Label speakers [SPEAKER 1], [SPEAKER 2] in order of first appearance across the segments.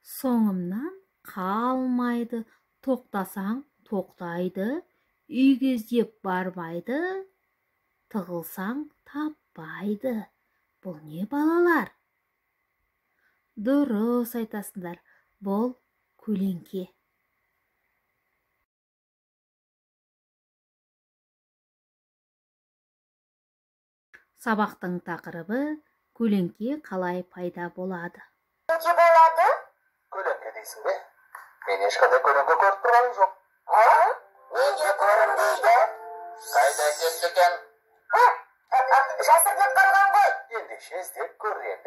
[SPEAKER 1] Соңымнан қалмайды, тоқтасаң тоқтайды, үйге іздеп бармайды, тығылсаң таппайды. Бұл не, балалар? Дұрыс айтасыңдар, бұл көлеңке. Сабақтың тақырыбы көлеңке қалай пайда болады?
[SPEAKER 2] Көлеңке болады?
[SPEAKER 3] Көлеңке дейсің бе? Мен ешқандай көлеңке көріп тұрғаным жоқ.
[SPEAKER 2] Неге көрінбейді?
[SPEAKER 3] Қайда кетті екен?
[SPEAKER 2] Жасырынып қалған ғой.
[SPEAKER 3] Ендеше іздеп көрейік.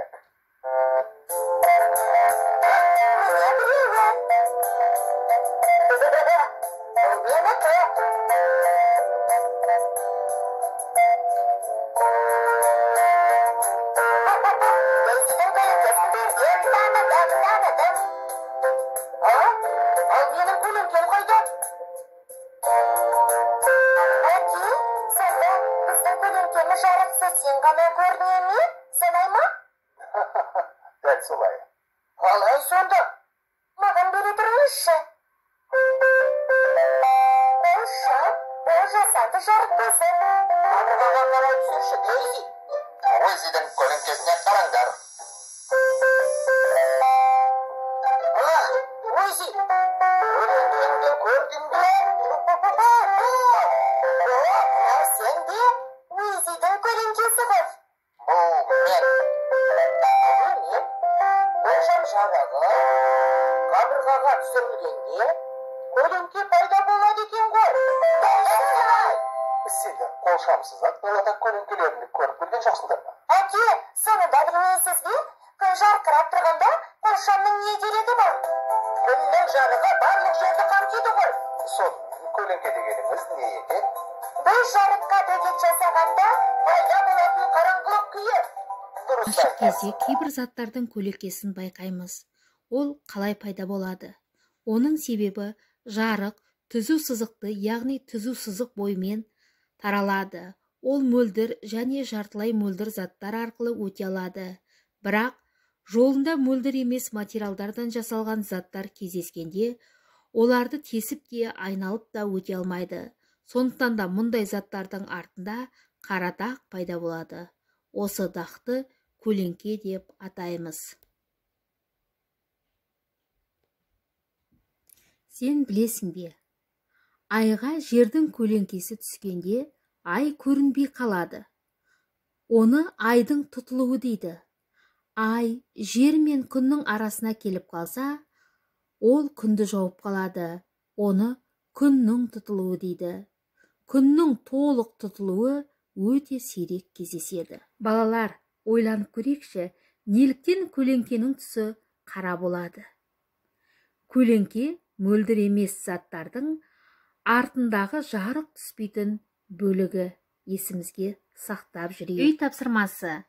[SPEAKER 2] Сен ғана көріне ме? Солай ма?
[SPEAKER 3] Дәл солай.
[SPEAKER 2] Қалай сонда? Маған бере тұрыңызшы. Ол жасанды жарық көзі.
[SPEAKER 3] Қабырғаға қарай түсірші, Дейзи. Уизидің көлеңкесіне қараңдар.
[SPEAKER 2] Уизи, көлеңкеңді көрдің бе? Сен де Уизидің көлеңкесі ғой.
[SPEAKER 3] Бұл мен.
[SPEAKER 2] Мен болжам жарығы қабырғаға түсірілгенде көлеңке пайда болады екен ғой.
[SPEAKER 3] Сендер қолшамсыз-ақ далада көлеңкелерді көріп көрген жоқсыңдар ма?
[SPEAKER 2] Әке, соны да білмейсіз бе? Күн жарқырап тұрғанда қолшамның не керегі бар? Күннің жарығы барлық жерді қамтиды ғой.
[SPEAKER 3] Соның көлеңке дегеніңіз не екен?
[SPEAKER 2] Біз жарыққа бөгет жасағанда пайда болатын қараңғылық күйі.
[SPEAKER 3] Дұрыс
[SPEAKER 1] Ашық кезде
[SPEAKER 3] айтасың.
[SPEAKER 1] кейбір заттардың көлеңкесін байқаймыз. Ол қалай пайда болады? Оның себебі жарық түзу сызықты, яғни түзу сызық бойымен таралады. Ол мөлдір және жартылай мөлдір заттар арқылы өте алады. Бірақ жолында мөлдір емес материалдардан жасалған заттар кездескенде, оларды тесіп те айналып та өте алмайды. Сондықтан да мұндай заттардың артында қара дақ пайда болады. Осы дақты көлеңке деп атаймыз. Сен білесің бе? Айға жердің көлеңкесі түскенде ай көрінбей қалады. Оны айдың тұтылуы дейді. Ай жер мен күннің арасына келіп қалса, ол күнді жауып қалады. Оны күннің тұтылуы дейді. Күннің толық тұтылуы өте сирек кездеседі. Балалар, ойланып көрейікші, неліктен көлеңкенің түсі қара болады? Көлеңке мөлдір емес заттардың артындағы жарық түспейтін бөлігі, есімізге сақтап жүрейік. Үй тапсырмасы.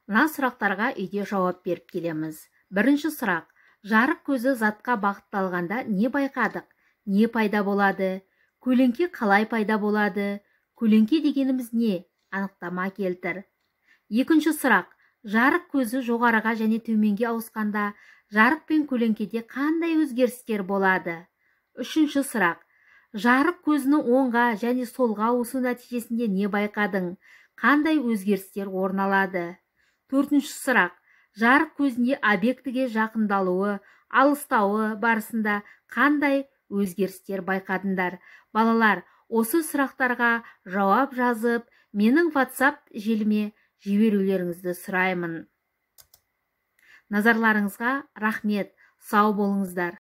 [SPEAKER 1] Мына сұрақтарға үйде жауап беріп келеміз. Бірінші сұрақ. Жарық көзі затқа бағытталғанда не байқадық? Не пайда болады? Көлеңке қалай пайда болады? Көлеңке дегеніміз не? Анықтама келтір. Екінші сұрақ. Жарық көзі жоғарыға және төменге ауысқанда жарық пен көлеңкеде қандай өзгерістер болады? Үшінші сұрақ. Жарық көзінің оңға және солға ауысу нәтижесінде не байқадың? Қандай өзгерістер орын алады? Төртінші сұрақ. Жарық көзінде объектіге жақындалуы, алыстауы барысында қандай өзгерістер байқадыңдар? Балалар, осы сұрақтарға жауап жазып, менің WhatsApp желіме жіберулеріңізді сұраймын. Назарларыңызға рахмет, сау болыңыздар.